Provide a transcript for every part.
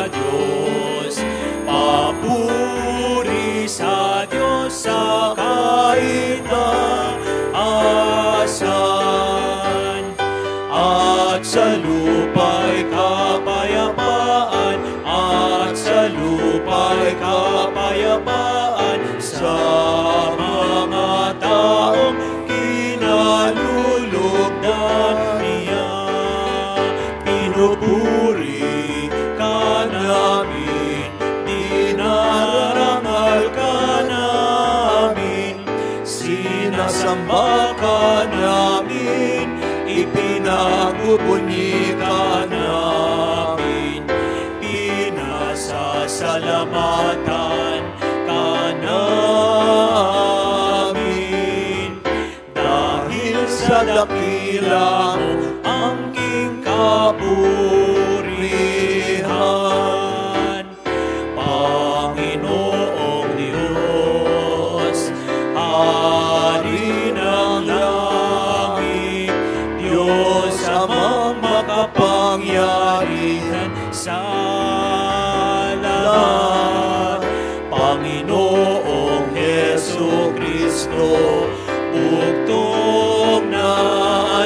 Diyos. Papuri sa Diyos sa kahit na asan. At sa lupa'y kapayapaan, at sa lupa'y kapayapaan sa mga taong kinalulugdan niya. Pinupuri ka namin, dinarangal ka namin, sinasamba ka namin, ipinagpupuni ka namin, pinasasalamatan ka namin. Dahil sa dakila mo angking kapurihan, Panginoong Diyos, Hari ng langit, Diyos amang makapangyarihan sa lahat. Panginoong Jesucristo, bugtong na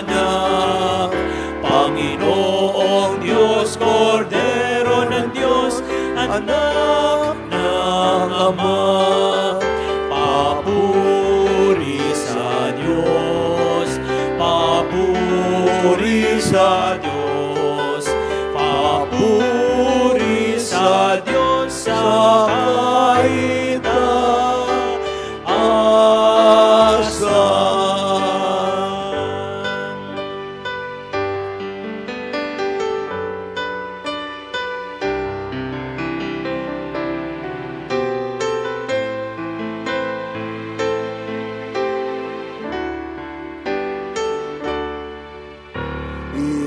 anak, Panginoong Diyos, Kordero ng Diyos, anak ng Ama. Papuri sa Diyos, papuri sa Diyos, papuri sa Diyos sa kahit na asan.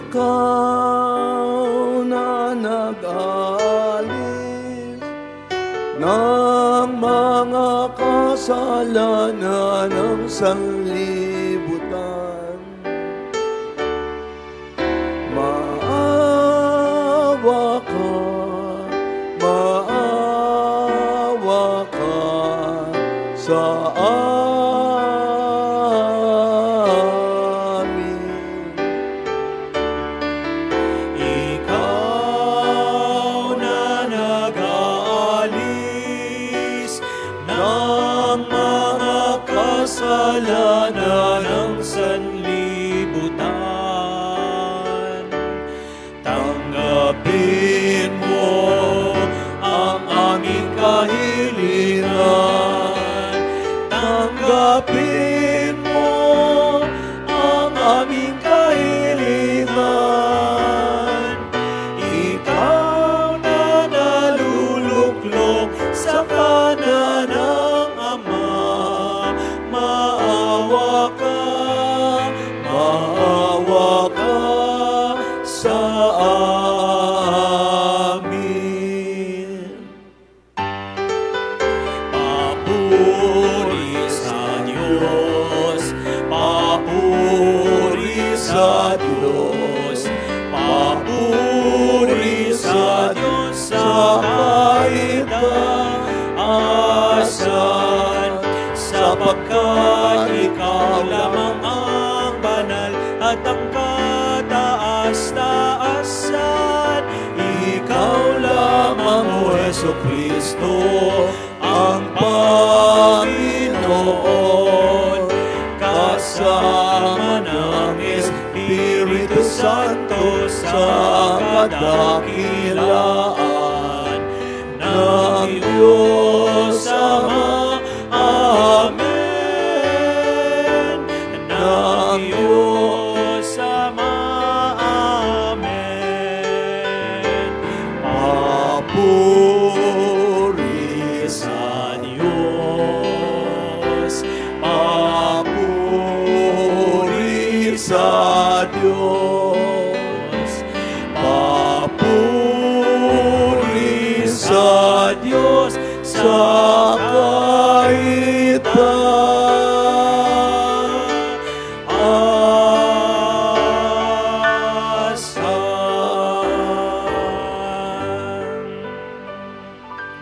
Ikaw na nag-alis ng mga kasalanan ng sanlibutan, maawa ka sa kasalanan ng sanlibutan. Tanggapin mo ang aming kahilingan. Tanggapin mo ang aming kahilingan. Ikaw na naluluklok sa kanan ng Ama, maawa ka sa amin. Papuri sa Diyos, papuri sa Diyos, papuri sa Diyos sa kahit na asan. Sapagkat ikaw lamang ang banal at ang kataas-taasan. Ikaw lamang, O Jesucristo, ang Panginoon, kasama ng Espiritu Santo sa kadakilaan ng Diyos Ama. Amen. Ng Diyos Ama. Amen. Papuri sa Diyos. Papuri sa Diyos. Papuri sa Diyos sa